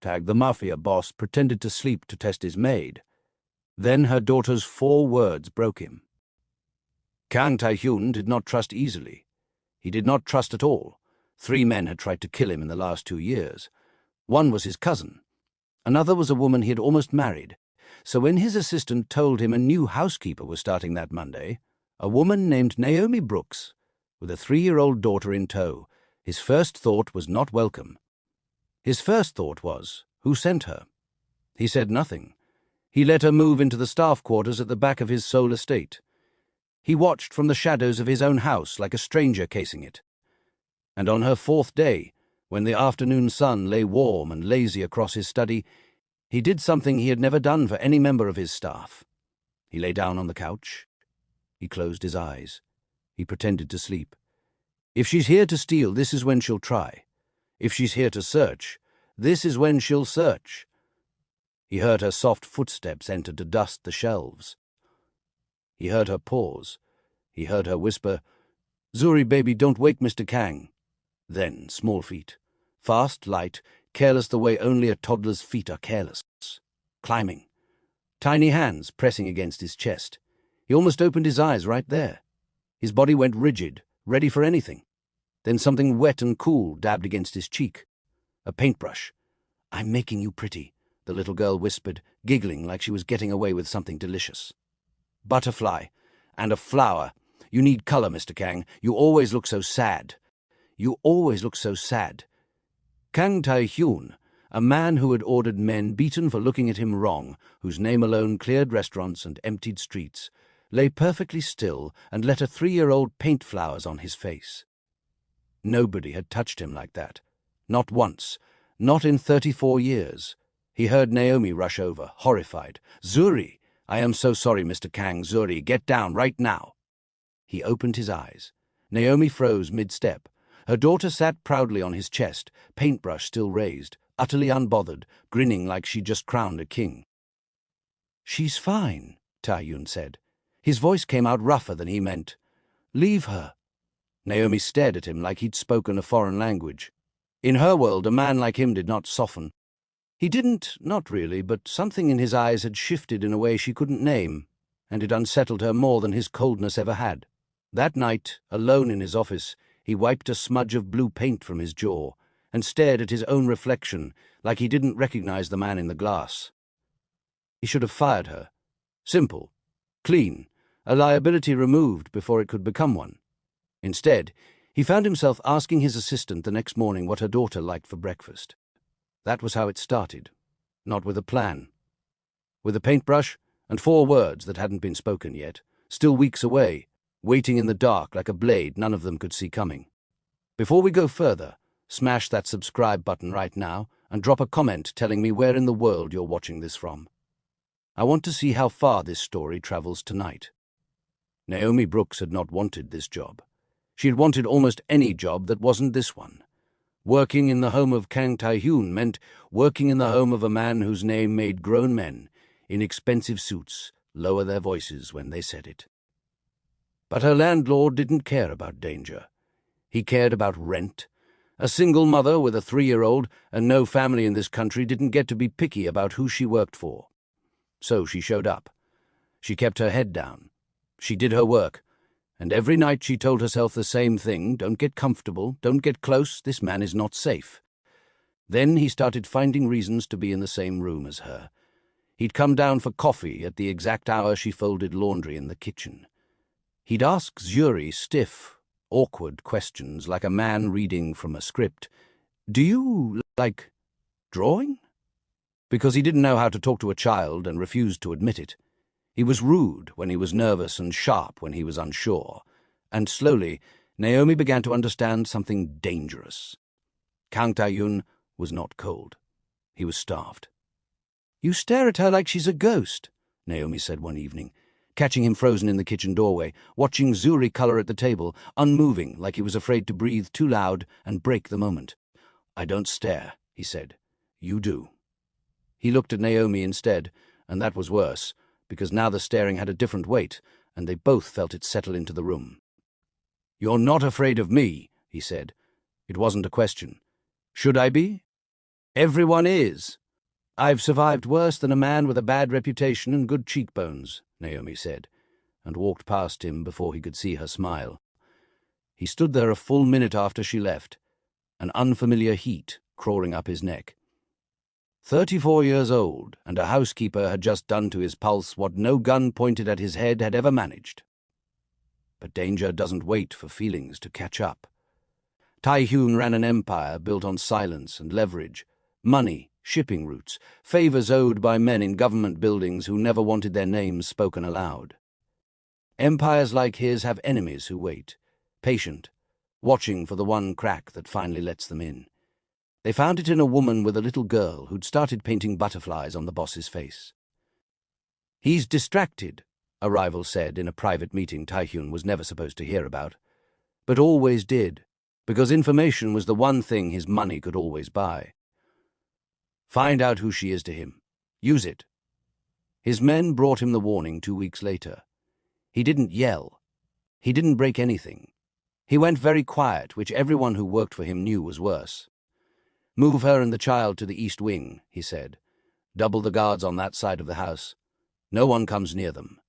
Tag, the Mafia boss, pretended to sleep to test his maid. Then her daughter's 4 words broke him. Kang Tae-hyun did not trust easily. He did not trust at all. 3 men had tried to kill him in the last 2 years. One was his cousin. Another was a woman he had almost married. So when his assistant told him a new housekeeper was starting that Monday, a woman named Naomi Brooks, with a 3-year-old daughter in tow, his first thought was not welcome. His first thought was, who sent her? He said nothing. He let her move into the staff quarters at the back of his Seoul estate. He watched from the shadows of his own house like a stranger casing it. And on her 4th day, when the afternoon sun lay warm and lazy across his study, he did something he had never done for any member of his staff. He lay down on the couch. He closed his eyes. He pretended to sleep. If she's here to steal, this is when she'll try. If she's here to search, this is when she'll search. He heard her soft footsteps enter to dust the shelves. He heard her pause. He heard her whisper, "Zuri, baby, don't wake Mr. Kang." Then, small feet. Fast, light, careless the way only a toddler's feet are careless. Climbing. Tiny hands pressing against his chest. He almost opened his eyes right there. His body went rigid, ready for anything. Then something wet and cool dabbed against his cheek. A paintbrush. "I'm making you pretty," the little girl whispered, giggling like she was getting away with something delicious. "Butterfly. And a flower. You need color, Mr. Kang. You always look so sad. You always look so sad." Kang Tae-hyun, a man who had ordered men beaten for looking at him wrong, whose name alone cleared restaurants and emptied streets, lay perfectly still and let a 3-year-old paint flowers on his face. Nobody had touched him like that. Not once. Not in 34 years. He heard Naomi rush over, horrified. "Zuri! I am so sorry, Mr. Kang. Zuri, get down right now." He opened his eyes. Naomi froze mid-step. Her daughter sat proudly on his chest, paintbrush still raised, utterly unbothered, grinning like she'd just crowned a king. "She's fine," Tae-hyun said. His voice came out rougher than he meant. "Leave her." Naomi stared at him like he'd spoken a foreign language. In her world, a man like him did not soften. He didn't, not really, but something in his eyes had shifted in a way she couldn't name, and it unsettled her more than his coldness ever had. That night, alone in his office, he wiped a smudge of blue paint from his jaw and stared at his own reflection like he didn't recognize the man in the glass. He should have fired her. Simple. Clean. A liability removed before it could become one. Instead, he found himself asking his assistant the next morning what her daughter liked for breakfast. That was how it started. Not with a plan. With a paintbrush and 4 words that hadn't been spoken yet, still weeks away, waiting in the dark like a blade none of them could see coming. Before we go further, smash that subscribe button right now and drop a comment telling me where in the world you're watching this from. I want to see how far this story travels tonight. Naomi Brooks had not wanted this job. She had wanted almost any job that wasn't this one. Working in the home of Kang Tae-hyun meant working in the home of a man whose name made grown men, in expensive suits, lower their voices when they said it. But her landlord didn't care about danger. He cared about rent. A single mother with a 3-year-old and no family in this country didn't get to be picky about who she worked for. So she showed up. She kept her head down. She did her work. And every night she told herself the same thing: don't get comfortable, don't get close, this man is not safe. Then he started finding reasons to be in the same room as her. He'd come down for coffee at the exact hour she folded laundry in the kitchen. He'd ask Zuri stiff, awkward questions like a man reading from a script. "Do you like drawing?" Because he didn't know how to talk to a child and refused to admit it. He was rude when he was nervous and sharp when he was unsure. And slowly, Naomi began to understand something dangerous. Kang Tae-hyun was not cold. He was starved. "You stare at her like she's a ghost," Naomi said one evening, catching him frozen in the kitchen doorway, watching Zuri color at the table, unmoving like he was afraid to breathe too loud and break the moment. "I don't stare," he said. "You do." He looked at Naomi instead, and that was worse, because now the staring had a different weight, and they both felt it settle into the room. "You're not afraid of me," he said. It wasn't a question. "Should I be?" Everyone is. I've survived worse than a man with a bad reputation and good cheekbones, Naomi said, and walked past him before he could see her smile. He stood there a full minute after she left, an unfamiliar heat crawling up his neck. 34 years old, and a housekeeper had just done to his pulse what no gun pointed at his head had ever managed. But danger doesn't wait for feelings to catch up. Tai-Hyun ran an empire built on silence and leverage, money, shipping routes, favors owed by men in government buildings who never wanted their names spoken aloud. Empires like his have enemies who wait, patient, watching for the one crack that finally lets them in. They found it in a woman with a little girl who'd started painting butterflies on the boss's face. "He's distracted," a rival said in a private meeting Tai-Hyun was never supposed to hear about, but always did, because information was the one thing his money could always buy. Find out who she is to him. Use it. His men brought him the warning 2 weeks later. He didn't yell. He didn't break anything. He went very quiet, which everyone who worked for him knew was worse. "Move her and the child to the east wing," he said. "Double the guards on that side of the house. No one comes near them."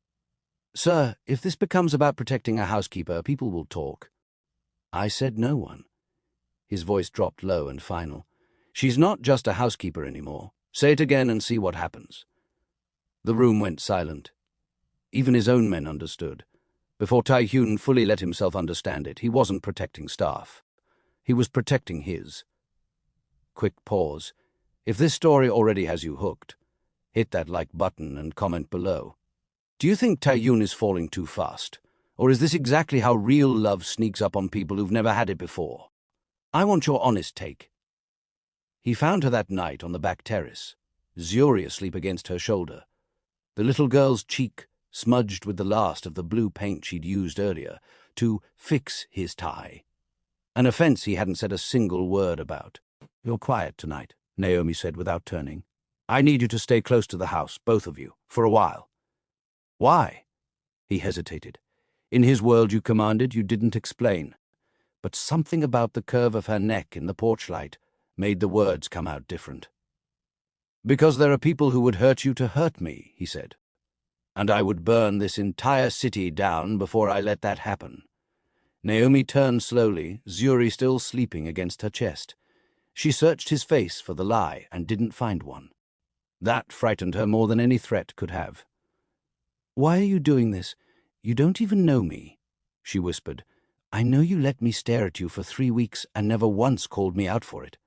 "Sir, if this becomes about protecting a housekeeper, people will talk." "I said no one." His voice dropped low and final. "She's not just a housekeeper anymore. Say it again and see what happens." The room went silent. Even his own men understood. Before Tai-Hyun fully let himself understand it, he wasn't protecting staff. He was protecting his. Quick pause. If this story already has you hooked, hit that like button and comment below. Do you think Tai-Hyun is falling too fast? Or is this exactly how real love sneaks up on people who've never had it before? I want your honest take. He found her that night on the back terrace, Zuri asleep against her shoulder. The little girl's cheek smudged with the last of the blue paint she'd used earlier to fix his tie. An offense he hadn't said a single word about. "You're quiet tonight," Naomi said without turning. "I need you to stay close to the house, both of you, for a while." "Why?" He hesitated. In his world you commanded, you didn't explain. But something about the curve of her neck in the porch light made the words come out different. "Because there are people who would hurt you to hurt me," he said. "And I would burn this entire city down before I let that happen." Naomi turned slowly, Zuri still sleeping against her chest. She searched his face for the lie and didn't find one. That frightened her more than any threat could have. "Why are you doing this? You don't even know me," she whispered. "I know you let me stare at you for 3 weeks and never once called me out for it.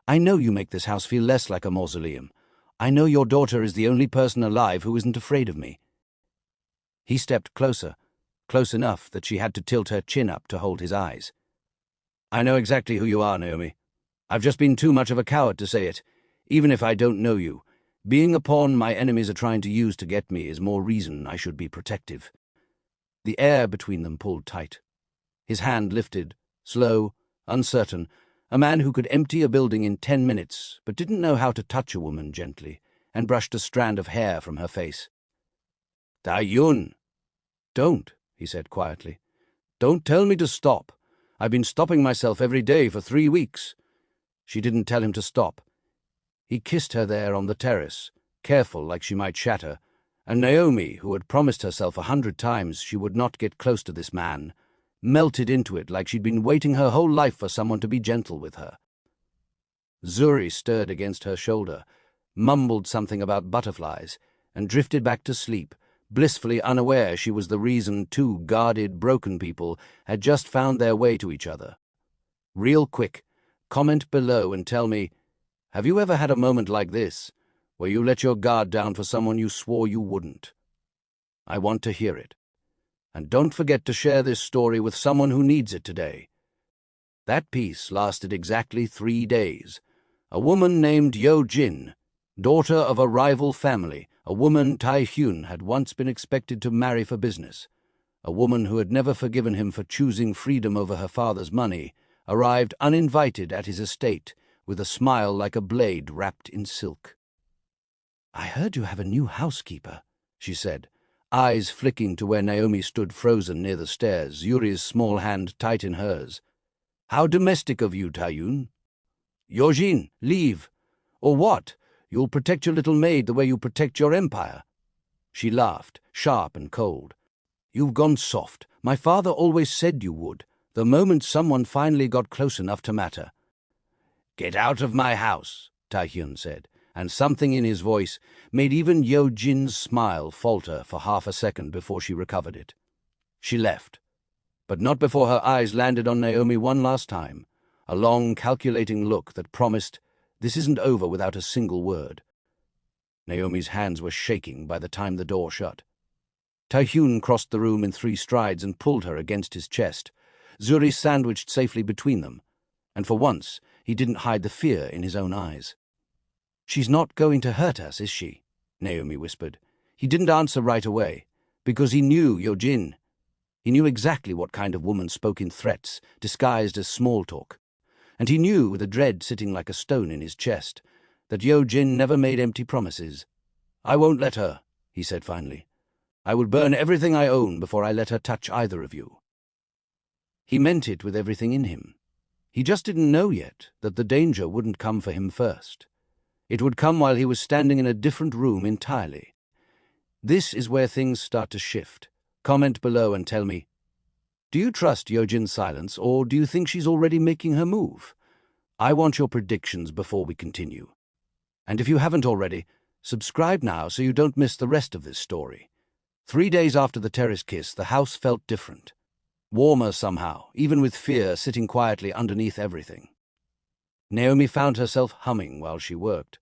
I know you make this house feel less like a mausoleum. I know your daughter is the only person alive who isn't afraid of me." He stepped closer, close enough that she had to tilt her chin up to hold his eyes. "I know exactly who you are, Naomi. I've just been too much of a coward to say it, even if I don't know you. Being a pawn my enemies are trying to use to get me is more reason I should be protective." The air between them pulled tight. His hand lifted, slow, uncertain, a man who could empty a building in 10 minutes but didn't know how to touch a woman gently, and brushed a strand of hair from her face. "Tai-Hyun." "Don't," he said quietly. "Don't tell me to stop. I've been stopping myself every day for 3 weeks." She didn't tell him to stop. He kissed her there on the terrace, careful like she might shatter, and Naomi, who had promised herself 100 times she would not get close to this man, melted into it like she'd been waiting her whole life for someone to be gentle with her. Zuri stirred against her shoulder, mumbled something about butterflies, and drifted back to sleep, blissfully unaware she was the reason 2 guarded, broken people had just found their way to each other. Real quick, comment below and tell me, have you ever had a moment like this, where you let your guard down for someone you swore you wouldn't? I want to hear it. And don't forget to share this story with someone who needs it today. That peace lasted exactly 3 days. A woman named Yo Jin, daughter of a rival family, a woman Tai-Hyun had once been expected to marry for business, a woman who had never forgiven him for choosing freedom over her father's money, arrived uninvited at his estate, with a smile like a blade wrapped in silk. "I heard you have a new housekeeper," she said, eyes flicking to where Naomi stood frozen near the stairs, Yuri's small hand tight in hers. "How domestic of you, Tai-Hyun." "Yojin, leave. Or what? You'll protect your little maid the way you protect your empire." She laughed, sharp and cold. "You've gone soft. My father always said you would, the moment someone finally got close enough to matter." "Get out of my house," Taehyun said, and something in his voice made even Yo-jin's smile falter for half a second before she recovered it. She left, but not before her eyes landed on Naomi one last time, a long, calculating look that promised, "This isn't over without a single word." Naomi's hands were shaking by the time the door shut. Taehyun crossed the room in 3 strides and pulled her against his chest, Zuri sandwiched safely between them, and for once he didn't hide the fear in his own eyes. "She's not going to hurt us, is she?" Naomi whispered. He didn't answer right away, because he knew Yo-jin. He knew exactly what kind of woman spoke in threats, disguised as small talk. And he knew, with a dread sitting like a stone in his chest, that Yo-jin never made empty promises. "I won't let her," he said finally. "I will burn everything I own before I let her touch either of you." He meant it with everything in him. He just didn't know yet that the danger wouldn't come for him first. It would come while he was standing in a different room entirely. This is where things start to shift. Comment below and tell me, do you trust Yo-jin's silence, or do you think she's already making her move? I want your predictions before we continue. And if you haven't already, subscribe now so you don't miss the rest of this story. 3 days after the terrace kiss, the house felt different. Warmer somehow, even with fear sitting quietly underneath everything. Naomi found herself humming while she worked.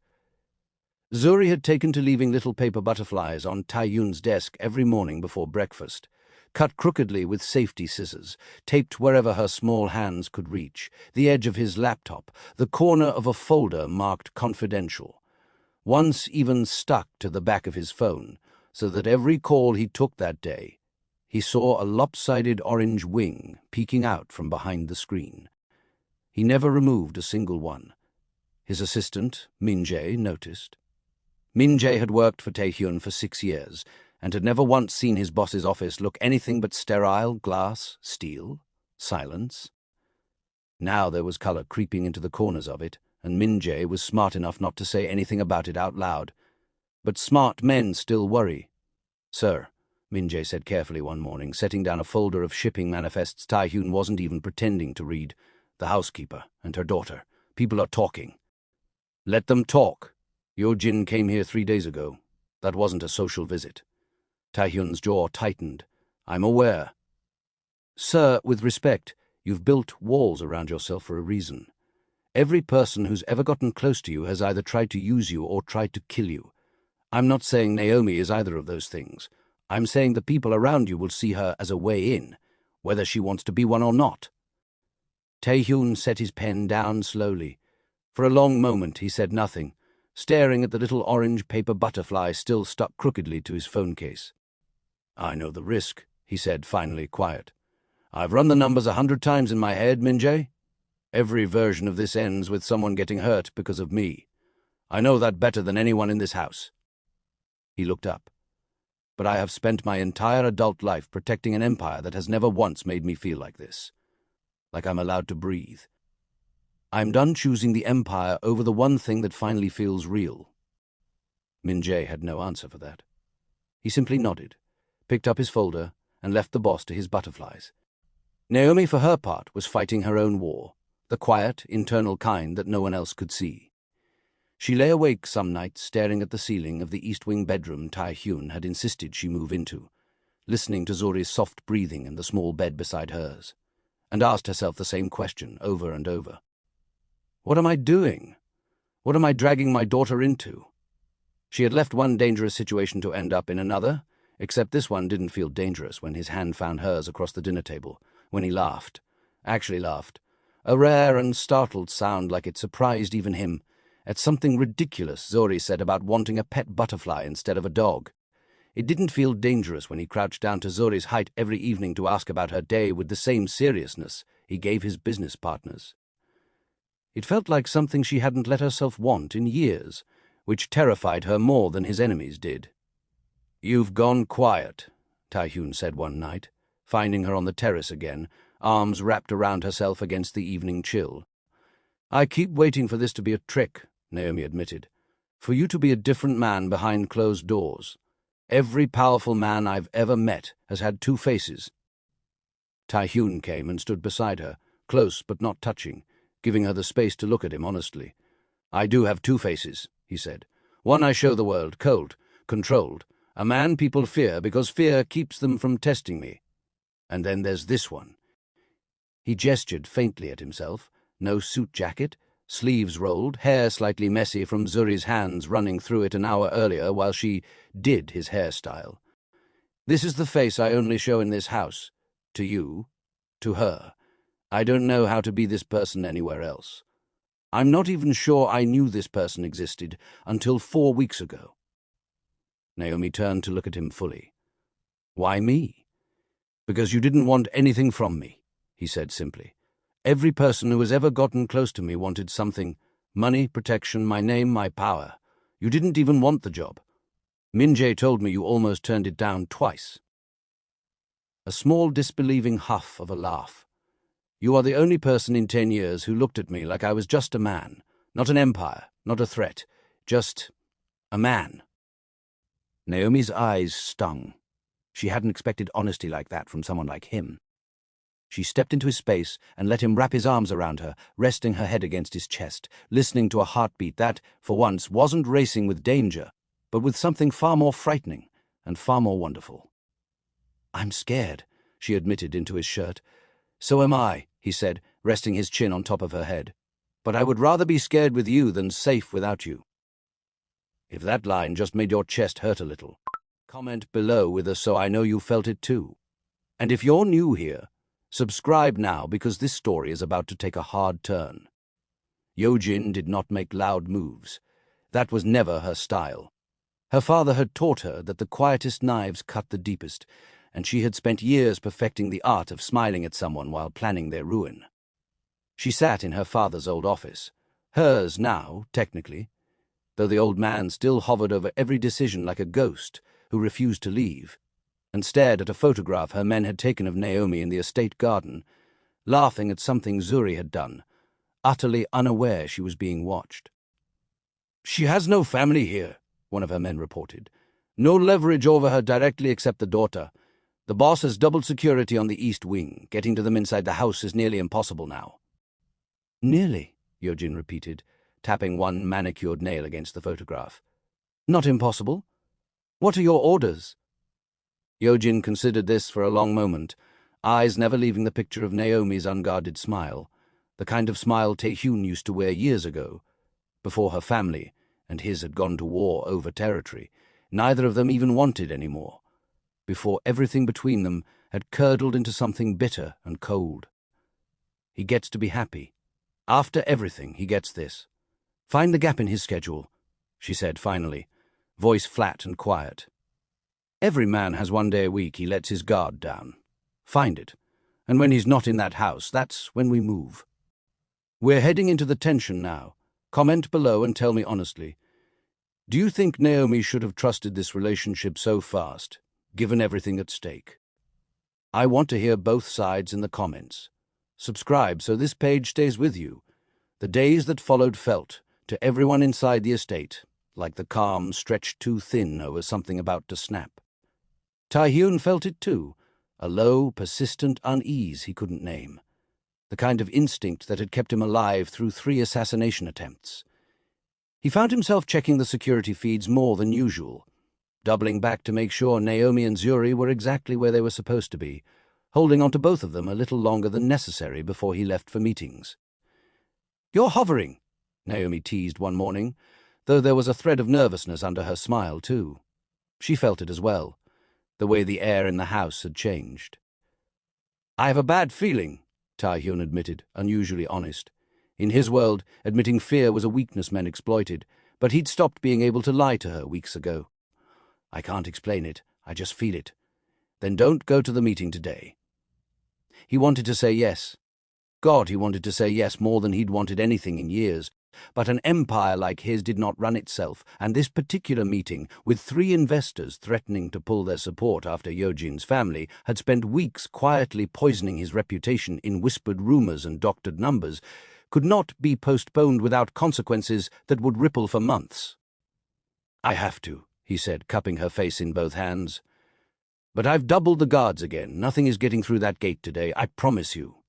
Zuri had taken to leaving little paper butterflies on Taehyun's desk every morning before breakfast, cut crookedly with safety scissors, taped wherever her small hands could reach, the edge of his laptop, the corner of a folder marked confidential. Once even stuck to the back of his phone, so that every call he took that day, he saw a lopsided orange wing peeking out from behind the screen. He never removed a single one. His assistant, Min-jae, noticed. Min-jae had worked for Taehyun for 6 years and had never once seen his boss's office look anything but sterile, glass, steel, silence. Now there was color creeping into the corners of it, and Min-jae was smart enough not to say anything about it out loud. But smart men still worry. "Sir," Min-jae said carefully one morning, setting down a folder of shipping manifests Taehyun wasn't even pretending to read. "The housekeeper and her daughter. People are talking." "Let them talk. Yo-jin came here 3 days ago. That wasn't a social visit." Taehyun's jaw tightened. "I'm aware." "Sir, with respect, you've built walls around yourself for a reason. Every person who's ever gotten close to you has either tried to use you or tried to kill you. I'm not saying Naomi is either of those things. I'm saying the people around you will see her as a way in, whether she wants to be one or not." Taehyun set his pen down slowly. For a long moment he said nothing, staring at the little orange paper butterfly still stuck crookedly to his phone case. "I know the risk," he said, finally quiet. "I've run the numbers 100 times in my head, Min-jae. Every version of this ends with someone getting hurt because of me. I know that better than anyone in this house." He looked up. "But I have spent my entire adult life protecting an empire that has never once made me feel like this. Like I'm allowed to breathe. I'm done choosing the empire over the one thing that finally feels real." Min-jae had no answer for that. He simply nodded, picked up his folder, and left the boss to his butterflies. Naomi, for her part, was fighting her own war, the quiet, internal kind that no one else could see. She lay awake some nights staring at the ceiling of the East Wing bedroom Taehyun had insisted she move into, listening to Zuri's soft breathing in the small bed beside hers, and asked herself the same question over and over. What am I doing? What am I dragging my daughter into? She had left one dangerous situation to end up in another, except this one didn't feel dangerous when his hand found hers across the dinner table, when he laughed, actually laughed, a rare and startled sound like it surprised even him, at something ridiculous Zuri said about wanting a pet butterfly instead of a dog. It didn't feel dangerous when he crouched down to Zuri's height every evening to ask about her day with the same seriousness he gave his business partners. It felt like something she hadn't let herself want in years, which terrified her more than his enemies did. "You've gone quiet," Taehyun said one night, finding her on the terrace again, arms wrapped around herself against the evening chill. "I keep waiting for this to be a trick, Naomi admitted. "For you to be a different man behind closed doors. Every powerful man I've ever met has had two faces." Tae-hyun came and stood beside her, close but not touching, giving her the space to look at him honestly. "I do have two faces," he said. "One I show the world, cold, controlled, a man people fear because fear keeps them from testing me. And then there's this one." He gestured faintly at himself. No suit jacket, sleeves rolled, hair slightly messy from Zuri's hands running through it an hour earlier while she did his hairstyle. "This is the face I only show in this house. To you, to her. I don't know how to be this person anywhere else. I'm not even sure I knew this person existed until 4 weeks ago." Naomi turned to look at him fully. "Why me?" "Because you didn't want anything from me," he said simply. "Every person who has ever gotten close to me wanted something. Money, protection, my name, my power. You didn't even want the job. Min-jae told me you almost turned it down twice." A small disbelieving huff of a laugh. "You are the only person in 10 years who looked at me like I was just a man, not an empire, not a threat, just a man." Naomi's eyes stung. She hadn't expected honesty like that from someone like him. She stepped into his space and let him wrap his arms around her, resting her head against his chest, listening to a heartbeat that, for once, wasn't racing with danger, but with something far more frightening and far more wonderful. "I'm scared," she admitted into his shirt. "So am I," he said, resting his chin on top of her head. "But I would rather be scared with you than safe without you." If that line just made your chest hurt a little, comment below with a "so I know you felt it too." And if you're new here, subscribe now because this story is about to take a hard turn. Yojin did not make loud moves. That was never her style. Her father had taught her that the quietest knives cut the deepest, and she had spent years perfecting the art of smiling at someone while planning their ruin. She sat in her father's old office, hers now, technically, though the old man still hovered over every decision like a ghost who refused to leave, and stared at a photograph her men had taken of Naomi in the estate garden, laughing at something Zuri had done, utterly unaware she was being watched. "She has no family here," one of her men reported. "No leverage over her directly except the daughter. The boss has doubled security on the east wing. Getting to them inside the house is nearly impossible now." "Nearly," Yojin repeated, tapping one manicured nail against the photograph. "Not impossible. What are your orders?" Yojin considered this for a long moment, eyes never leaving the picture of Naomi's unguarded smile, the kind of smile Tae-hyun used to wear years ago, before her family and his had gone to war over territory neither of them even wanted any more, before everything between them had curdled into something bitter and cold. He gets to be happy. After everything, he gets this. "Find the gap in his schedule," she said finally, voice flat and quiet. "Every man has one day a week he lets his guard down. Find it. And when he's not in that house, that's when we move. We're heading into the tension now. Comment below and tell me honestly. Do you think Naomi should have trusted this relationship so fast, given everything at stake? I want to hear both sides in the comments. Subscribe so this page stays with you. The days that followed felt, to everyone inside the estate, like the calm stretched too thin over something about to snap. Tae-hyun felt it too, a low, persistent unease he couldn't name, the kind of instinct that had kept him alive through 3 assassination attempts. He found himself checking the security feeds more than usual, doubling back to make sure Naomi and Zuri were exactly where they were supposed to be, holding on to both of them a little longer than necessary before he left for meetings. "You're hovering," Naomi teased one morning, though there was a thread of nervousness under her smile too. She felt it as well, the way the air in the house had changed. "I have a bad feeling," Tae-hyun admitted, unusually honest. In his world, admitting fear was a weakness men exploited, but he'd stopped being able to lie to her weeks ago. "I can't explain it. I just feel it." "Then don't go to the meeting today." He wanted to say yes. God, he wanted to say yes more than he'd wanted anything in years. But an empire like his did not run itself, and this particular meeting, with 3 investors threatening to pull their support after Yojin's family, had spent weeks quietly poisoning his reputation in whispered rumors and doctored numbers, could not be postponed without consequences that would ripple for months. "I have to," he said, cupping her face in both hands. "But I've doubled the guards again. Nothing is getting through that gate today, I promise you."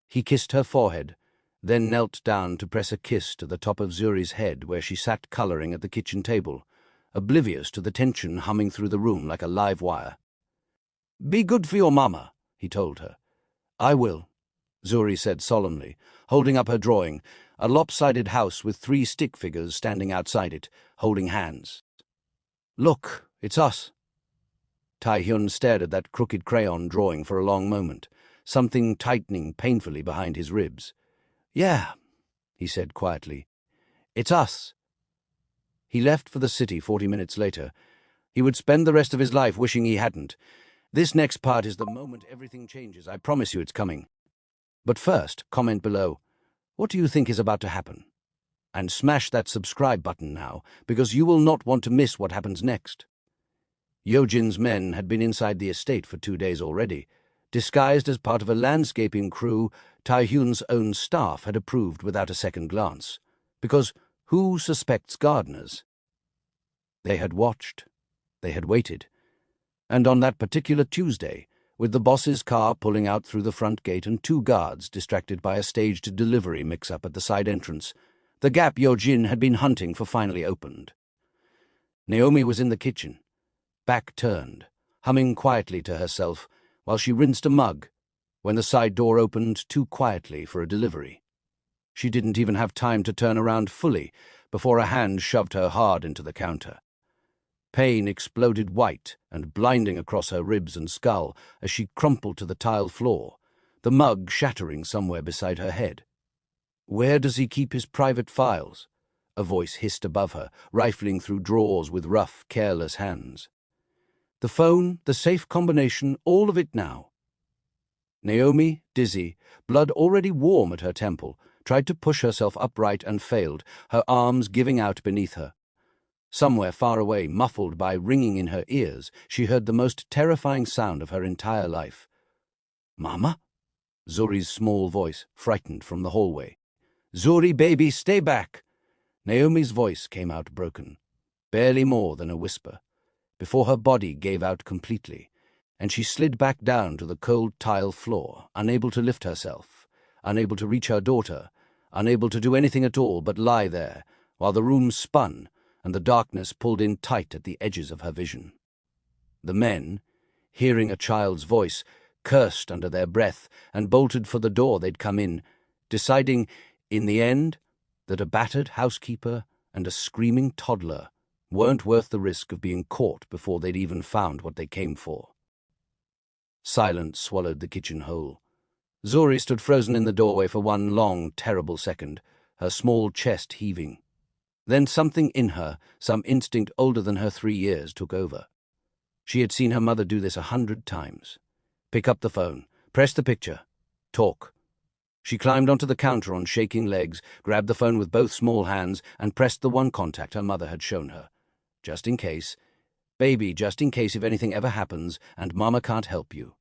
He kissed her forehead, then knelt down to press a kiss to the top of Zuri's head where she sat colouring at the kitchen table, oblivious to the tension humming through the room like a live wire. "Be good for your mama," he told her. "I will," Zuri said solemnly, holding up her drawing, a lopsided house with 3 stick figures standing outside it, holding hands. "Look, it's us." Tae-hyun stared at that crooked crayon drawing for a long moment, something tightening painfully behind his ribs. "Yeah," he said quietly. "It's us." He left for the city 40 minutes later. He would spend the rest of his life wishing he hadn't. This next part is the moment everything changes. I promise you it's coming. But first, comment below, what do you think is about to happen? And smash that subscribe button now, because you will not want to miss what happens next. Yojin's men had been inside the estate for 2 days already. Disguised as part of a landscaping crew, Tae-hyun's own staff had approved without a second glance. Because who suspects gardeners? They had watched. They had waited. And on that particular Tuesday, with the boss's car pulling out through the front gate and 2 guards distracted by a staged delivery mix-up at the side entrance, the gap Yojin had been hunting for finally opened. Naomi was in the kitchen, back turned, humming quietly to herself while she rinsed a mug, when the side door opened too quietly for a delivery. She didn't even have time to turn around fully before a hand shoved her hard into the counter. Pain exploded white and blinding across her ribs and skull as she crumpled to the tile floor, the mug shattering somewhere beside her head. "Where does he keep his private files?" a voice hissed above her, rifling through drawers with rough, careless hands. The phone, the safe combination, all of it now. Naomi, dizzy, blood already warm at her temple, tried to push herself upright and failed, her arms giving out beneath her. Somewhere far away, muffled by ringing in her ears, she heard the most terrifying sound of her entire life. "Mama?" Zuri's small voice, frightened from the hallway. "Zuri, baby, stay back!" Naomi's voice came out broken, barely more than a whisper, before her body gave out completely, and she slid back down to the cold tile floor, unable to lift herself, unable to reach her daughter, unable to do anything at all but lie there, while the room spun and the darkness pulled in tight at the edges of her vision. The men, hearing a child's voice, cursed under their breath and bolted for the door they'd come in, deciding, in the end, that a battered housekeeper and a screaming toddler weren't worth the risk of being caught before they'd even found what they came for. Silence swallowed the kitchen whole. Zuri stood frozen in the doorway for one long, terrible second, her small chest heaving. Then something in her, some instinct older than her 3 years, took over. She had seen her mother do this 100 times. Pick up the phone, press the picture, talk. She climbed onto the counter on shaking legs, grabbed the phone with both small hands, and pressed the one contact her mother had shown her. Just in case. Baby, just in case if anything ever happens and Mama can't help you.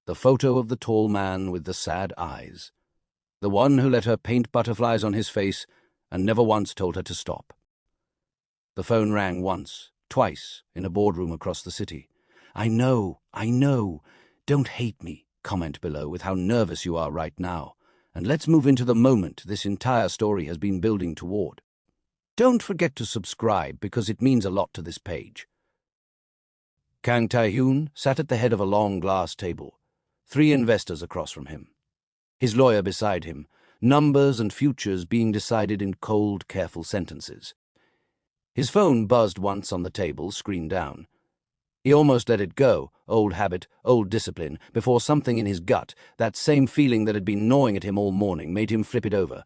The photo of the tall man with the sad eyes. The one who let her paint butterflies on his face and never once told her to stop. The phone rang once, twice, in a boardroom across the city. I know. Don't hate me. Comment below with how nervous you are right now. And let's move into the moment this entire story has been building toward. Don't forget to subscribe because it means a lot to this page. Kang Tae-hyun sat at the head of a long glass table, 3 investors across from him. His lawyer beside him, numbers and futures being decided in cold, careful sentences. His phone buzzed once on the table, screen down. He almost let it go, old habit, old discipline, before something in his gut, that same feeling that had been gnawing at him all morning, made him flip it over.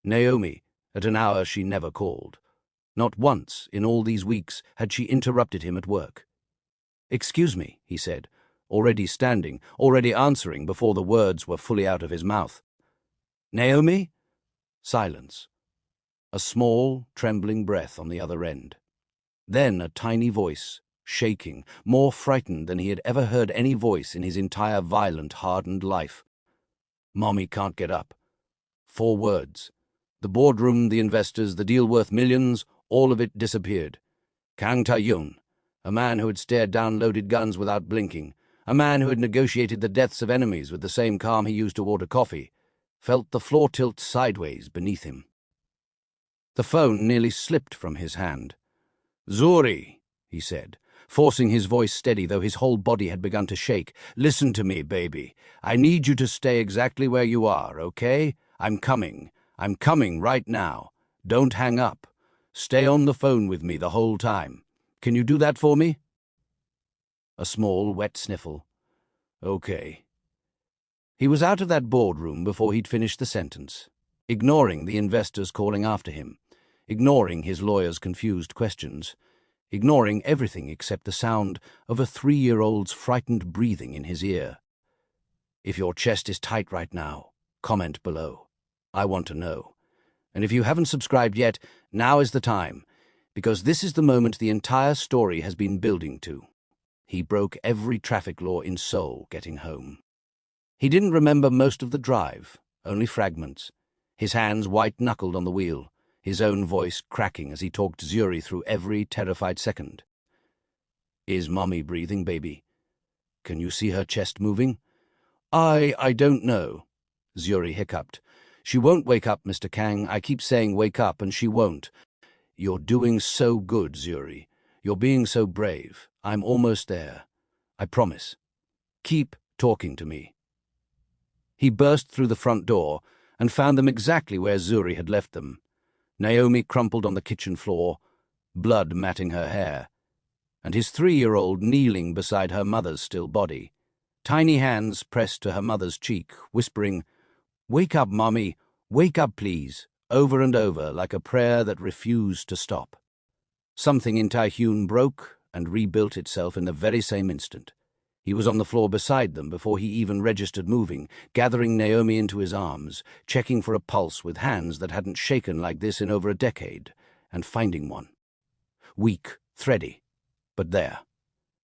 Naomi, at an hour she never called. Not once in all these weeks had she interrupted him at work. "Excuse me," he said, already standing, already answering before the words were fully out of his mouth. "Naomi?" Silence. A small, trembling breath on the other end. Then a tiny voice, shaking, more frightened than he had ever heard any voice in his entire violent, hardened life. "Mommy can't get up. 4 words. The boardroom, the investors, the deal worth millions, all of it disappeared. Kang Ta-yun, a man who had stared down loaded guns without blinking, a man who had negotiated the deaths of enemies with the same calm he used to order coffee, felt the floor tilt sideways beneath him. The phone nearly slipped from his hand. "Zuri," he said, forcing his voice steady though his whole body had begun to shake. "Listen to me, baby. I need you to stay exactly where you are, okay? I'm coming. I'm coming right now. Don't hang up. Stay on the phone with me the whole time. Can you do that for me?" A small, wet sniffle. "Okay." He was out of that boardroom before he'd finished the sentence, ignoring the investors calling after him, ignoring his lawyer's confused questions, ignoring everything except the sound of a 3-year-old's frightened breathing in his ear. If your chest is tight right now, comment below. I want to know. And if you haven't subscribed yet, now is the time, because this is the moment the entire story has been building to. He broke every traffic law in Seoul getting home. He didn't remember most of the drive, only fragments, his hands white-knuckled on the wheel, his own voice cracking as he talked Zuri through every terrified second. "Is Mommy breathing, baby? Can you see her chest moving?" I don't know," Zuri hiccuped. "She won't wake up, Mr. Kang. I keep saying wake up, and she won't." "You're doing so good, Zuri. You're being so brave. I'm almost there. I promise. Keep talking to me." He burst through the front door and found them exactly where Zuri had left them. Naomi crumpled on the kitchen floor, blood matting her hair, and his 3-year-old kneeling beside her mother's still body, tiny hands pressed to her mother's cheek, whispering, "Wake up, Mommy, wake up, please," over and over like a prayer that refused to stop. Something in Tae-hyun broke and rebuilt itself in the very same instant. He was on the floor beside them before he even registered moving, gathering Naomi into his arms, checking for a pulse with hands that hadn't shaken like this in over a decade, and finding one. Weak, thready, but there.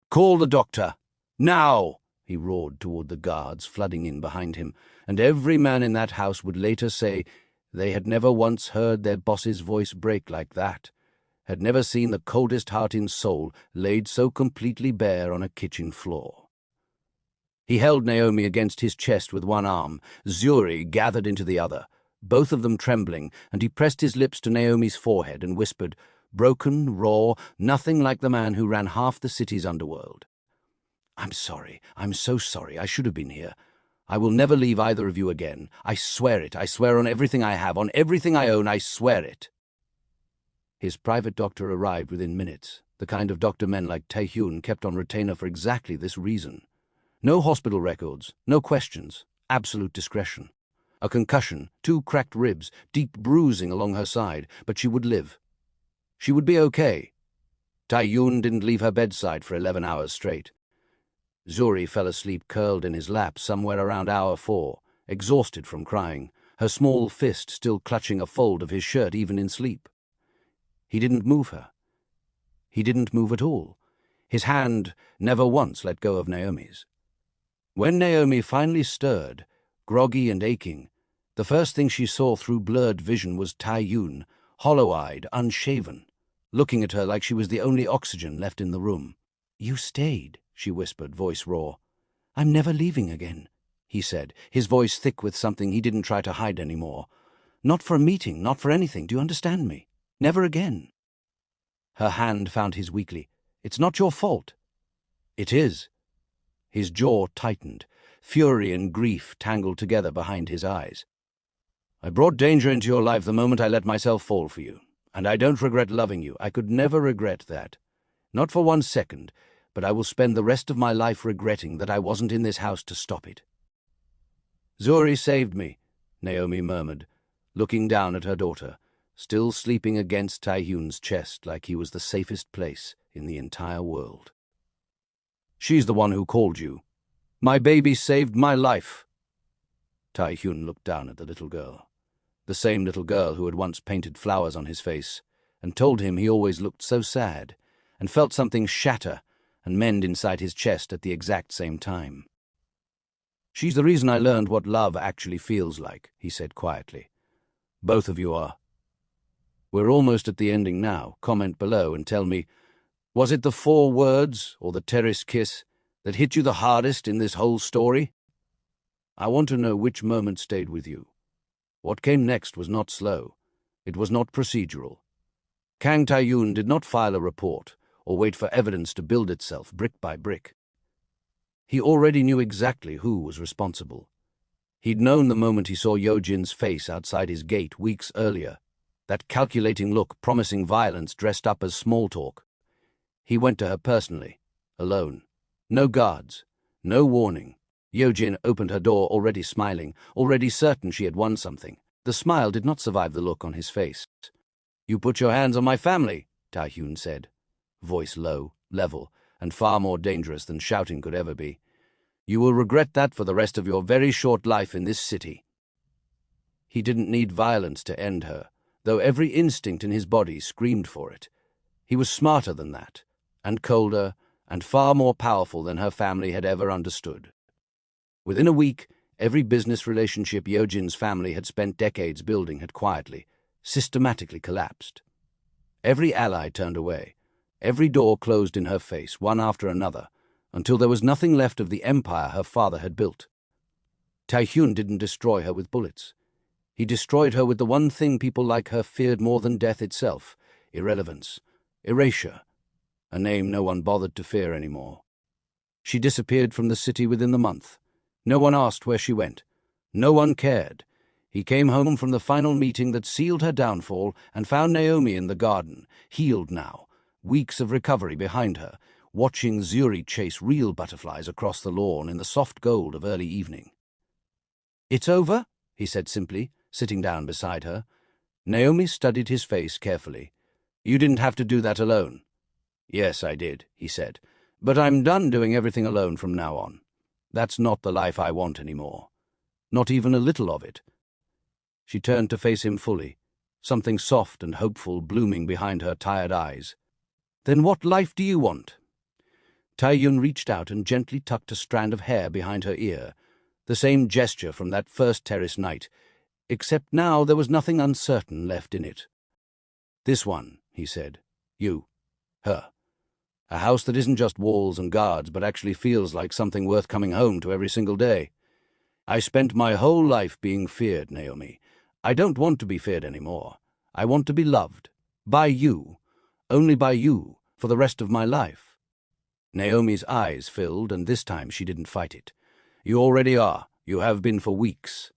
"Call the doctor! Now!" he roared toward the guards flooding in behind him, and every man in that house would later say they had never once heard their boss's voice break like that, had never seen the coldest heart in Seoul laid so completely bare on a kitchen floor. He held Naomi against his chest with one arm, Zuri gathered into the other, both of them trembling, and he pressed his lips to Naomi's forehead and whispered, broken, raw, nothing like the man who ran half the city's underworld. "I'm sorry. I'm so sorry. I should have been here. I will never leave either of you again. I swear it. I swear on everything I have, on everything I own. I swear it." His private doctor arrived within minutes, the kind of doctor men like Tae-hyun kept on retainer for exactly this reason. No hospital records, no questions, absolute discretion. A concussion, 2 cracked ribs, deep bruising along her side, but she would live. She would be okay. Tae-hyun didn't leave her bedside for 11 hours straight. Zuri fell asleep curled in his lap somewhere around hour 4, exhausted from crying, her small fist still clutching a fold of his shirt even in sleep. He didn't move her. He didn't move at all. His hand never once let go of Naomi's. When Naomi finally stirred, groggy and aching, the first thing she saw through blurred vision was Tae-hyun, hollow-eyed, unshaven, looking at her like she was the only oxygen left in the room. "You stayed," she whispered, voice raw. "I'm never leaving again," he said, his voice thick with something he didn't try to hide anymore. "Not for a meeting, not for anything, do you understand me? Never again." Her hand found his weakly. "It's not your fault." "It is." His jaw tightened, fury and grief tangled together behind his eyes. "I brought danger into your life the moment I let myself fall for you, and I don't regret loving you. I could never regret that. Not for 1 second, but I will spend the rest of my life regretting that I wasn't in this house to stop it." "Zuri saved me," Naomi murmured, looking down at her daughter, still sleeping against Tae-hyun's chest like he was the safest place in the entire world. "She's the one who called you. My baby saved my life." Tae-hyun looked down at the little girl, the same little girl who had once painted flowers on his face, and told him he always looked so sad, and felt something shatter and mend inside his chest at the exact same time. "She's the reason I learned what love actually feels like," he said quietly. Both of you are. We're almost at the ending now. Comment below and tell me, was it the 4 words or the terrace kiss that hit you the hardest in this whole story? I want to know which moment stayed with you. What came next was not slow. It was not procedural. Kang Tae-yoon did not file a report or wait for evidence to build itself brick by brick. He already knew exactly who was responsible. He'd known the moment he saw Yojin's face outside his gate weeks earlier, that calculating look promising violence dressed up as small talk. He went to her personally, alone. No guards, no warning. Yojin opened her door already smiling, already certain she had won something. The smile did not survive the look on his face. "You put your hands on my family," Tae-hyun said, voice low, level, and far more dangerous than shouting could ever be. "You will regret that for the rest of your very short life in this city." He didn't need violence to end her, though every instinct in his body screamed for it. He was smarter than that, and colder, and far more powerful than her family had ever understood. Within a week, every business relationship Yojin's family had spent decades building had quietly, systematically collapsed. Every ally turned away. Every door closed in her face, one after another, until there was nothing left of the empire her father had built. Tae-hyun didn't destroy her with bullets. He destroyed her with the one thing people like her feared more than death itself: irrelevance, erasure, a name no one bothered to fear anymore. She disappeared from the city within the month. No one asked where she went. No one cared. He came home from the final meeting that sealed her downfall and found Naomi in the garden, healed now, weeks of recovery behind her, watching Zuri chase real butterflies across the lawn in the soft gold of early evening. "It's over?" he said simply, sitting down beside her. Naomi studied his face carefully. "You didn't have to do that alone." "Yes, I did," he said. "But I'm done doing everything alone from now on. That's not the life I want anymore. Not even a little of it." She turned to face him fully, something soft and hopeful blooming behind her tired eyes. "Then what life do you want?" Tae-hyun reached out and gently tucked a strand of hair behind her ear, the same gesture from that first terrace night, except now there was nothing uncertain left in it. "This one," he said. "You. Her. A house that isn't just walls and guards, but actually feels like something worth coming home to every single day. I spent my whole life being feared, Naomi. I don't want to be feared anymore. I want to be loved. By you. Only by you, for the rest of my life." Naomi's eyes filled, and this time she didn't fight it. "You already are. You have been for weeks."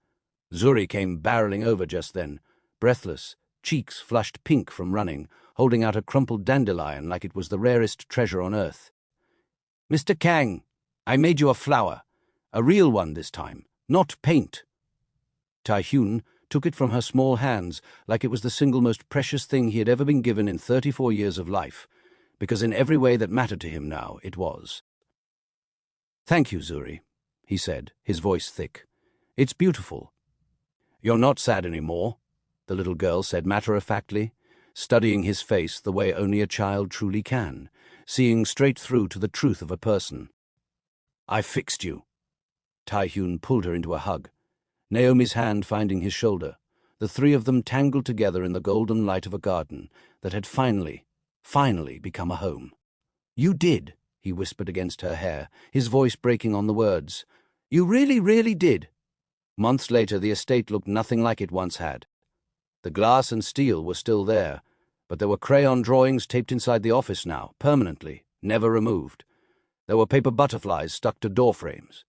Zuri came barreling over just then, breathless, cheeks flushed pink from running, holding out a crumpled dandelion like it was the rarest treasure on earth. "Mr. Kang, I made you a flower. A real one this time, not paint." Tae-hyun took it from her small hands like it was the single most precious thing he had ever been given in 34 years of life, because in every way that mattered to him now it was. "Thank you, Zuri," he said, his voice thick. "It's beautiful." "You're not sad anymore," the little girl said matter-of-factly, studying his face the way only a child truly can, seeing straight through to the truth of a person. "I fixed you." Tae-hyun pulled her into a hug, Naomi's hand finding his shoulder, the three of them tangled together in the golden light of a garden that had finally become a home. "You did," he whispered against her hair, his voice breaking on the words. "You really, really did." Months later, the estate looked nothing like it once had. The glass and steel were still there, but there were crayon drawings taped inside the office now, permanently, never removed. There were paper butterflies stuck to door frames.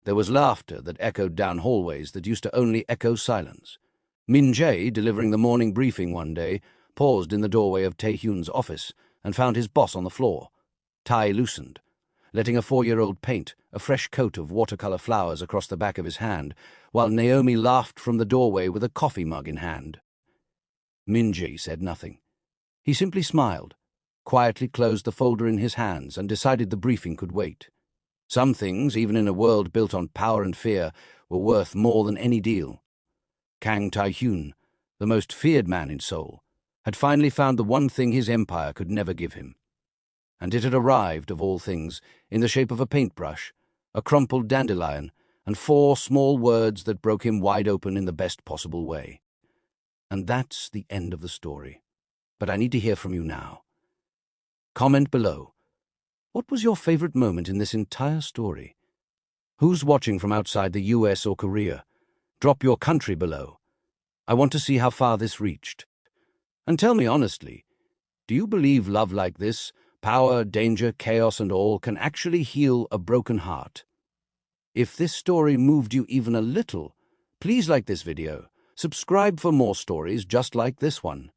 There was laughter that echoed down hallways that used to only echo silence. Min Jae, delivering the morning briefing one day, paused in the doorway of Tae-hyun's office and found his boss on the floor, tie loosened, letting a 4-year-old paint a fresh coat of watercolor flowers across the back of his hand, while Naomi laughed from the doorway with a coffee mug in hand. Min Jae said nothing. He simply smiled, quietly closed the folder in his hands, and decided the briefing could wait. Some things, even in a world built on power and fear, were worth more than any deal. Kang Tae-hyun, the most feared man in Seoul, had finally found the one thing his empire could never give him. And it had arrived, of all things, in the shape of a paintbrush, a crumpled dandelion, and 4 small words that broke him wide open in the best possible way. And that's the end of the story. But I need to hear from you now. Comment below. What was your favorite moment in this entire story? Who's watching from outside the US or Korea? Drop your country below. I want to see how far this reached. And tell me honestly, do you believe love like this, power, danger, chaos and all, can actually heal a broken heart? If this story moved you even a little, please like this video, subscribe for more stories just like this one,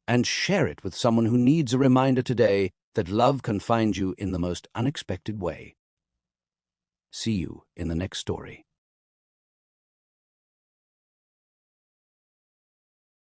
and share it with someone who needs a reminder today that love can find you in the most unexpected way. See you in the next story.